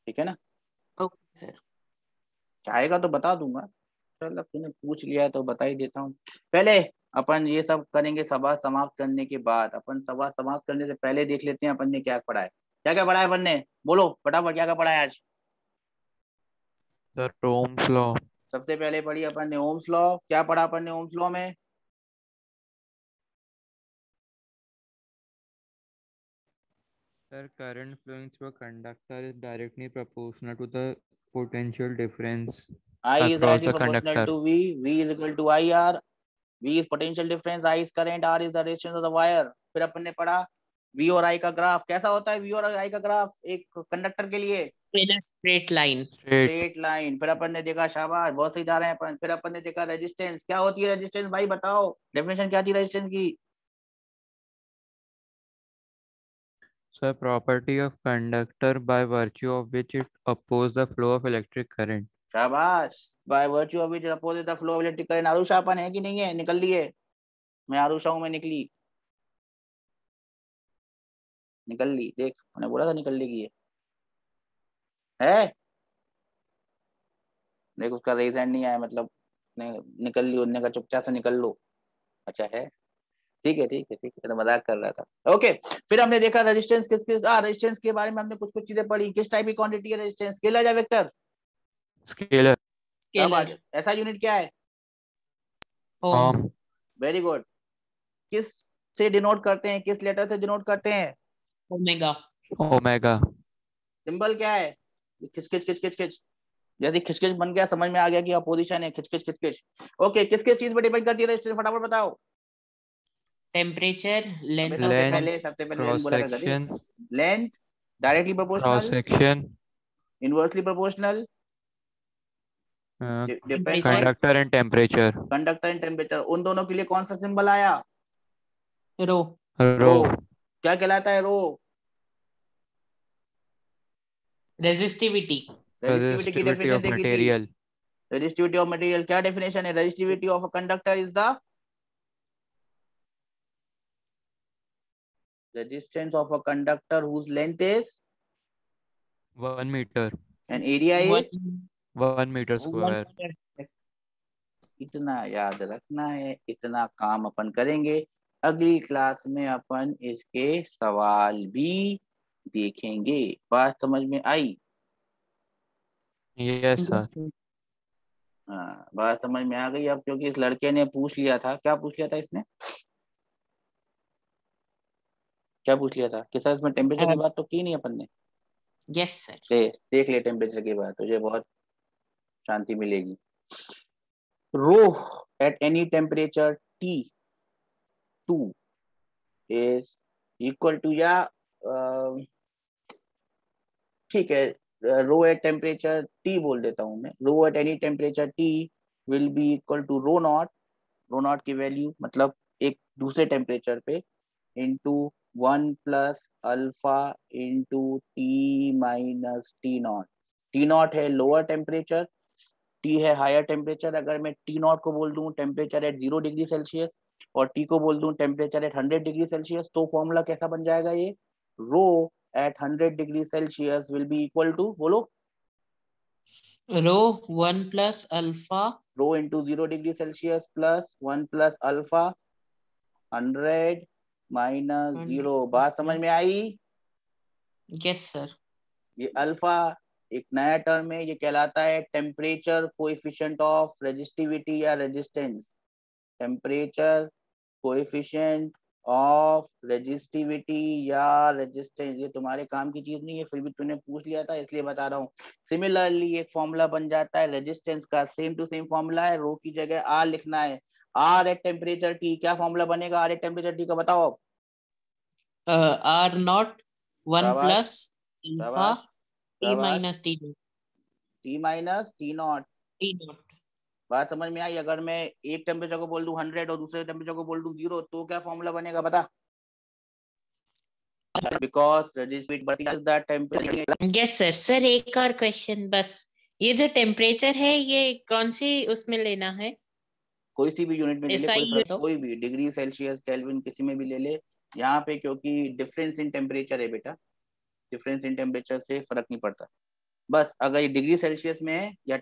ठीक है ना? Okay sir. चाहेगा तो बता दूंगा। चल अब तूने पूछ लिया है तो बता ही देता हूँ। पहले अपन ये सब करेंगे सभा समाप्त करने के बाद। अपन सभा समाप्त करने से पहले देख लेते हैं अपन ने क्या पढ़ा है। क्या क्या पढ़ा है अपन ने? बोलो फटाफट, क्या क्या पढ़ा है आज? Sir Ohm's law. सबसे पहले पढ़ी अपन ने ओम्स लॉ। क्या पढ़ा अपन ने ओम्स लॉ में? Sir, current flowing through a conductor is directly proportional to the potential difference I is across directly the proportional conductor. to V, V is equal to IR, V is potential difference, I is current, R is the resistance of the wire। फिर अपन ने पढ़ा V और I का graph कैसा होता है। V और I का ग्राफ एक कंडक्टर के लिए straight line. Straight. Straight line. फिर अपन ने देखा, शाबाश बहुत सही जा रहे हैं अपन। फिर अपन ने देखा रेजिस्टेंस क्या होती है। रेजिस्टेंस भाई बताओ, डेफिनेशन क्या थी रेजिस्टेंस की? So, property of conductor by virtue of which it opposes the flow of electric current. शाबाश, by virtue of which opposite the flow of electric current. Arusha अपन है कि नहीं है? निकल लिए? मैं आरुषा हूं, मैं निकली? निकल ली, देख मैंने बोला था निकल लेगी ये। है देख, उसका रेज हैंड नहीं आया, मतलब निकल ली। उन्होंने कहा चुपचाप से निकल लो। अच्छा है, ठीक है ठीक है ठीक है, तो मजाक कर रहा था। ओके, फिर हमने देखा रेजिस्टेंस किस किस रेजिस्टेंस के बारे में हमने कुछ कुछ चीजें पढ़ी। किस टाइप की क्वांटिटी है रेजिस्टेंस? स्केलर या वेक्टर? Scalar. स्केलर। ऐसा यूनिट क्या है? ओम। Ohm. Very good. किस से डिनोट करते हैं, किस लेटर से डिनोट करते हैं? ओमेगा। Omega. सिंबल क्या है? खिच खिच खिच खिच खिच। जैसे खिचखिच बन गया, समझ में आ गया कि अपोजिशन है, खिचखिच खिचखिच। ओके, किस किस चीज पर डिपेंड करती है रजिस्टेंस, फटाफट बताओ। टेम्परेचर, लेंथ सबसे ऑफ पहले लेंथ बोला करता थी। Section, length directly cross proportional, section, inversely proportional, depend on conductor and temperature, conductor and temperature. उन दोनों के लिए कौन सा सिंबल आया? रो, रो, क्या कहलाता है रो? रेजिस्टिविटी, रेजिस्टिविटी की रेजिस्टिविटी डेफिनेशन ऑफ देखी थी। मटेरियल, रेजिस्टिविटी ऑफ मटेरियल क्या डेफिनेशन है? Resistivity of a conductor is the resistance of a conductor whose length is 1 metre, and area is 1 metre square. इतना याद रखना है, इतना काम अपन करेंगे। अगली क्लास में अपन इसके सवाल भी देखेंगे। बात समझ में आई? Yes sir. हाँ, बात समझ में आ गई अब, क्योंकि इस लड़के ने पूछ लिया था। क्या पूछ लिया था इसने? क्या पूछ लिया था कि सर इसमें टेम्परेचर की बात तो की नहीं अपन ने। Yes sir. देख ले टेम्परेचर की बात, तुझे बहुत शांति मिलेगी। Rho at any temperature T2 is equal to, या ठीक है, रो एट टेम्परेचर T बोल देता हूं मैं। Rho at any temperature T will be equal to rho not. Rho not की वैल्यू मतलब एक दूसरे टेम्परेचर पे into 1 plus alpha into T minus T not. T not है लोअर टेम्परेचर, T है हायर टेम्परेचर। अगर मैं T नॉट को बोल दूं टेम्परेचर एट 0 डिग्री सेल्सियस और T को बोल दूं टेम्परेचर एट 100 डिग्री सेल्सियस, तो फॉर्मूला कैसा बन जाएगा ये? रो at 100 degree Celsius will be equal to, बोलो, rho 1 plus alpha rho into 0 degree Celsius plus 1 plus alpha 100 minus 0। बात समझ में आई? Yes sir. ये अल्फा एक नया टर्म है, ये कहलाता है टेम्परेचर कोएफिशिएंट ऑफ रेजिस्टिविटी या resistance. Temperature coefficient of resistivity या रेजिस्टेंस। ये तुम्हारे काम की चीज नहीं है, फिर भी तूने पूछ लिया था इसलिए बता रहा हूँ। सिमिलरली एक फॉर्मूला बन जाता है रेजिस्टेंस का, सेम टू सेम फॉर्मूला है। रो की जगह आर लिखना है। आर एट टेम्परेचर टी, क्या फॉर्मूला बनेगा आर एट टेम्परेचर टी का, बताओ। आर नॉट 1 शाबाश प्लस अल्फा शाबाश टी शाबाश, minus T T minus T not. Not. बात समझ में आई? अगर मैं एक टेम्परेचर को बोल दूं 100 और दूसरे टेम्परेचर को बोल दूं 0, तो क्या फॉर्मूला बनेगा बता? Because resistivity is the temperature. Yes sir. Sir एक और क्वेश्चन बस, ये जो टेम्परेचर है ये कौन सी उसमें लेना है? कोई सी भी यूनिट में ले ले, कोई SI फर्क, तो कोई भी, डिग्री सेल्सियस केल्विन किसी में भी ले ले। यहाँ पे क्योंकि डिफरेंस इन टेम्परेचर है बेटा, डिफरेंस इन टेम्परेचर से फर्क नहीं पड़ता। बस अगर ये डिग्री सेल्सियस में है या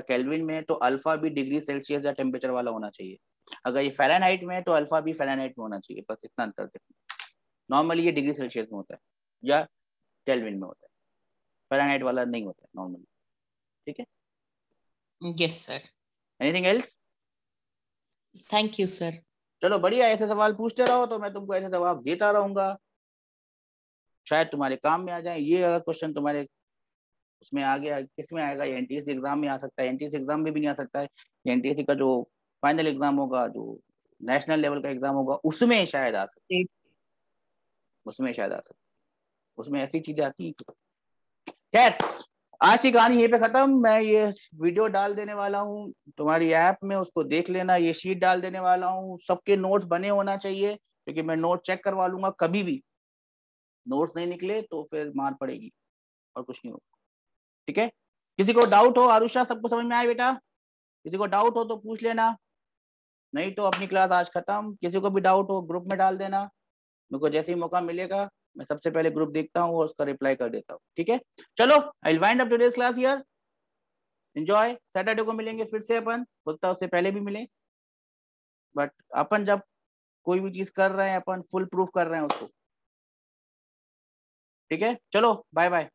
केल्विन में है, तो अल्फा भी डिग्री सेल्सियस या टेम्परेचर वाला होना चाहिए। अगर ये फ़ारेनहाइट में है तो अल्फा भी फ़ारेनहाइट में होना चाहिए। बस इतना अंतर देखना। नॉर्मली ये डिग्री सेल्सियस में होता है या केल्विन में होता है, फ़ारेनहाइट वाला नहीं होता है नॉर्मली। ठीक है, yes sir. Anything else? Thank you sir. चलो बढ़िया, ऐसे सवाल पूछते रहो तो मैं तुमको ऐसे जवाब देता रहूंगा, शायद तुम्हारे काम में आ जाए। ये अगर क्वेश्चन तुम्हारे उसमें आ गया, किस में आएगा? ये एनटीएससी एग्जाम में आ सकता है, एनटीएससी एग्जाम में भी नहीं आ सकता है। एनटीएससी का जो फाइनल एग्जाम होगा, जो नेशनल लेवल का एग्जाम होगा, उसमें शायद आ सकता है, उसमें शायद आ सकता है, उसमें ऐसी चीजें आती हैं। खैर, आज की कहानी यहीं पे खत्म। मैं ये वीडियो डाल देने वाला हूँ तुम्हारी ऐप में, उसको देख लेना। ये शीट डाल देने वाला हूँ, सबके नोट्स बने होना चाहिए, क्योंकि मैं नोट चेक करवा लूंगा। कभी भी नोट्स नहीं निकले तो फिर मार पड़ेगी और कुछ नहीं होगा। ठीक है, किसी को डाउट हो? आरुषा, सबको समझ में आया बेटा? किसी को डाउट हो तो पूछ लेना, नहीं तो अपनी क्लास आज खत्म। किसी को भी डाउट हो ग्रुप में डाल देना, मेरे को जैसे ही मौका मिलेगा मैं सबसे पहले ग्रुप देखता हूँ और उसका रिप्लाई कर देता हूँ। ठीक है, चलो, I will wind up today's class here. Enjoy. Saturday को मिलेंगे फिर से अपन, होता उससे पहले भी मिले, बट अपन जब कोई भी चीज कर रहे हैं अपन फुल प्रूफ कर रहे हैं उसको। ठीक है, चलो बाय बाय।